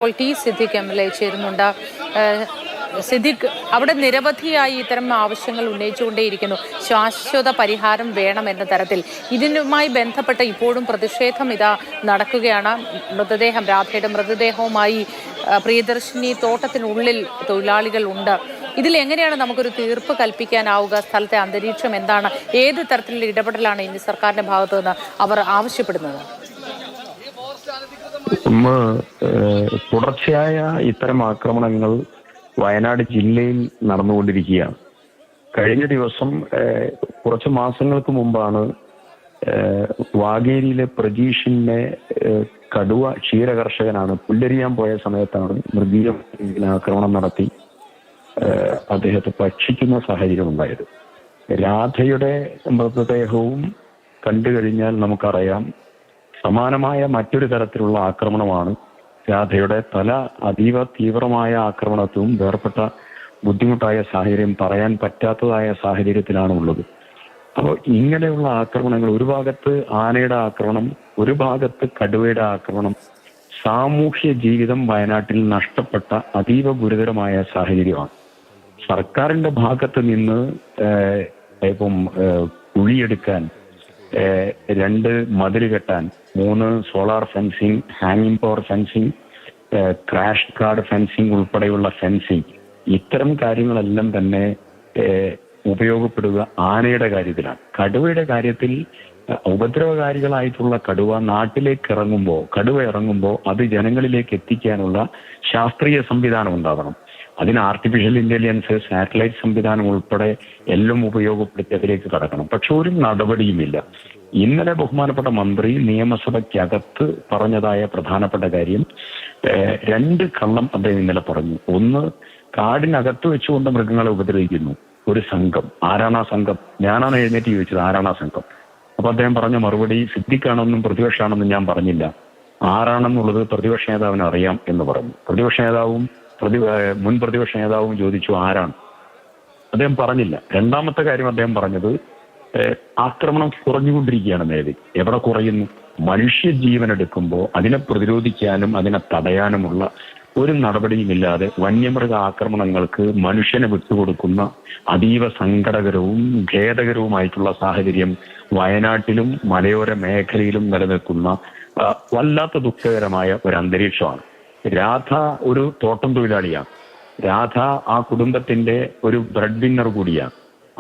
T Siddique MLA ചേരുന്നുണ്ട്. സിദ്ദിഖ്, അവിടെ നിരവധിയായി ഇത്തരം ആവശ്യങ്ങൾ ഉന്നയിച്ചുകൊണ്ടേയിരിക്കുന്നു. ശാശ്വത പരിഹാരം വേണം എന്ന തരത്തിൽ. ഇതിനുമായി ബന്ധപ്പെട്ട് ഇപ്പോഴും പ്രതിഷേധം നടക്കുകയാണ്. രാധയുടെ മൃതദേഹവുമായി പ്രിയദർശിനി തോട്ടത്തിനുള്ളിൽ തൊഴിലാളികൾ ഉണ്ട്. ഇതിൽ എങ്ങനെയാണ് നമുക്കൊരു തീർപ്പ് കൽപ്പിക്കാനാവുക? സ്ഥലത്തെ അന്തരീക്ഷം എന്താണ്? ഏത് തരത്തിലുള്ള ഇടപെടലാണ് ഇനി സർക്കാരിന്റെ ഭാഗത്തു നിന്ന് അവർ ആവശ്യപ്പെടുന്നത്? തുടർച്ചയായ ഇത്തരം ആക്രമണങ്ങൾ വയനാട് ജില്ലയിൽ നടന്നുകൊണ്ടിരിക്കുകയാണ്. കഴിഞ്ഞ ദിവസം കുറച്ച് മാസങ്ങൾക്ക് മുമ്പാണ് വാഗേരിയിലെ പ്രജീഷിനെ കടുവ ക്ഷീരകർഷകനാണ് പുല്ലരിയാൻ പോയ സമയത്താണ് മൃഗീയ ആക്രമണം നടത്തി അദ്ദേഹത്തെ ഭക്ഷിക്കുന്ന സാഹചര്യം ഉണ്ടായത്. രാധയുടെ മൃതദേഹവും കണ്ടു കഴിഞ്ഞാൽ നമുക്കറിയാം സമാനമായ മറ്റൊരു തരത്തിലുള്ള ആക്രമണമാണ്. രാധയുടെ തല അതീവ തീവ്രമായ ആക്രമണത്തിലും വേർപെട്ട ബുദ്ധിമുട്ടായ സാഹചര്യം, പറയാൻ പറ്റാത്തതായ സാഹചര്യത്തിലാണ് ഉള്ളത്. അപ്പോൾ ഇങ്ങനെയുള്ള ആക്രമണങ്ങൾ, ഒരു ഭാഗത്ത് ആനയുടെ ആക്രമണം, ഒരു ഭാഗത്ത് കടുവയുടെ ആക്രമണം, സാമൂഹ്യ ജീവിതം വയനാട്ടിൽ നഷ്ടപ്പെട്ട അതീവ ഗുരുതരമായ സാഹചര്യമാണ്. സർക്കാരിന്റെ ഭാഗത്ത് നിന്ന് ഇപ്പം കുഴിയെടുക്കാൻ, 2 മതിൽ കെട്ടാൻ, 3 സോളാർ ഫെൻസിങ്, ഹാങ്ങിങ് power fencing, crash guard fencing ഉൾപ്പെടെയുള്ള ഫെൻസിങ്, ഇത്തരം കാര്യങ്ങളെല്ലാം തന്നെ ഉപയോഗപ്പെടുക ആനയുടെ കാര്യത്തിലാണ്. കടുവയുടെ കാര്യത്തിൽ ഉപദ്രവകാരികളായിട്ടുള്ള കടുവ നാട്ടിലേക്ക് കടുവ ഇറങ്ങുമ്പോൾ അത് ജനങ്ങളിലേക്ക് എത്തിക്കാനുള്ള ശാസ്ത്രീയ സംവിധാനം ഉണ്ടാവണം. അതിന് ആർട്ടിഫിഷ്യൽ ഇന്റലിജൻസ്, സാറ്റലൈറ്റ് സംവിധാനം ഉൾപ്പെടെ എല്ലാം ഉപയോഗപ്പെടുത്തി അതിലേക്ക് കടക്കണം. പക്ഷെ ഒരു നടപടിയുമില്ല. ഇന്നലെ ബഹുമാനപ്പെട്ട മന്ത്രി നിയമസഭയ്ക്കകത്ത് പറഞ്ഞതായ പ്രധാനപ്പെട്ട കാര്യം, 2 കള്ളം അദ്ദേഹം ഇന്നലെ പറഞ്ഞു. ഒന്ന്, കാടിനകത്ത് വെച്ചുകൊണ്ട് മൃഗങ്ങളെ ഉപദ്രവിക്കുന്നു ഒരു സംഘം. ആരാണ് ആ സംഘം? ഞാനാണ് എഴുന്നേറ്റ് ചോദിച്ചത്, ആരാണ് ആ സംഘം? അപ്പൊ അദ്ദേഹം പറഞ്ഞ മറുപടി, സിദ്ദിഖാണെന്നും പ്രതിപക്ഷമാണെന്നും ഞാൻ പറഞ്ഞില്ല, ആരാണെന്നുള്ളത് പ്രതിപക്ഷ നേതാവിന് അറിയാം എന്ന് പറഞ്ഞു. പ്രതിപക്ഷ നേതാവും മുൻ പ്രതിപക്ഷ നേതാവും ചോദിച്ചു ആരാണ്, അദ്ദേഹം പറഞ്ഞില്ല. രണ്ടാമത്തെ കാര്യം അദ്ദേഹം പറഞ്ഞത്, ആക്രമണം കുറഞ്ഞുകൊണ്ടിരിക്കുകയാണ്. നേരെ എവിടെ കുറയുന്നു? മനുഷ്യജീവൻ എടുക്കുമ്പോൾ അതിനെ പ്രതിരോധിക്കാനും അതിനെ തടയാനുമുള്ള ഒരു നടപടിയുമില്ലാതെ വന്യമൃഗ ആക്രമണങ്ങൾക്ക് മനുഷ്യനെ വിട്ടുകൊടുക്കുന്ന അതീവ സങ്കടകരവും ഖേദകരവുമായിട്ടുള്ള സാഹചര്യം വയനാട്ടിലും മലയോര മേഖലയിലും നിലനിൽക്കുന്ന വല്ലാത്ത ദുഃഖകരമായ ഒരു അന്തരീക്ഷമാണ്. രാധ ഒരു തോട്ടം തൊഴിലാളിയാണ്. രാധ ആ കുടുംബത്തിന്റെ ഒരു ബ്രെഡ് വിന്നർ കൂടിയാണ്.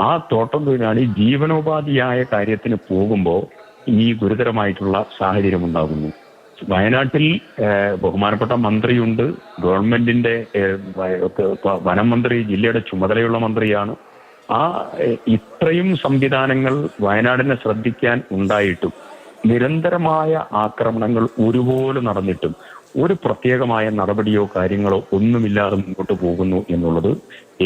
ആ തോട്ടം തൊഴിലാളി ജീവനോപാധിയായ കാര്യത്തിന് പോകുമ്പോൾ ഈ ഗുരുതരമായിട്ടുള്ള സാഹചര്യം ഉണ്ടാകുന്നു. വയനാട്ടിൽ ബഹുമാനപ്പെട്ട മന്ത്രിയുണ്ട്, ഗവൺമെന്റിന്റെ വനം മന്ത്രി ജില്ലയുടെ ചുമതലയുള്ള മന്ത്രിയാണ്. ഇത്രയും സംവിധാനങ്ങൾ വയനാടിനെ ശ്രദ്ധിക്കാൻ ഉണ്ടായിട്ടും നിരന്തരമായ ആക്രമണങ്ങൾ ഒരുപോലെ നടന്നിട്ടും ഒരു പ്രത്യേകമായ നടപടിയോ കാര്യങ്ങളോ ഒന്നുമില്ലാതെ മുന്നോട്ട് പോകുന്നു എന്നുള്ളത്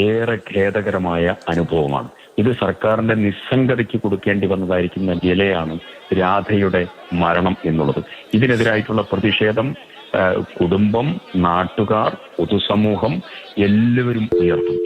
ഏറെ ഖേദകരമായ അനുഭവമാണ്. ഇത് സർക്കാരിന്റെ നിസ്സംഗതയ്ക്ക് കൊടുക്കേണ്ടി വന്നതായിരിക്കുന്ന വിലയാണ് രാധയുടെ മരണം എന്നുള്ളത്. ഇതിനെതിരായിട്ടുള്ള പ്രതിഷേധം കുടുംബം, നാട്ടുകാർ, പൊതുസമൂഹം എല്ലാവരും ഉയർത്തും.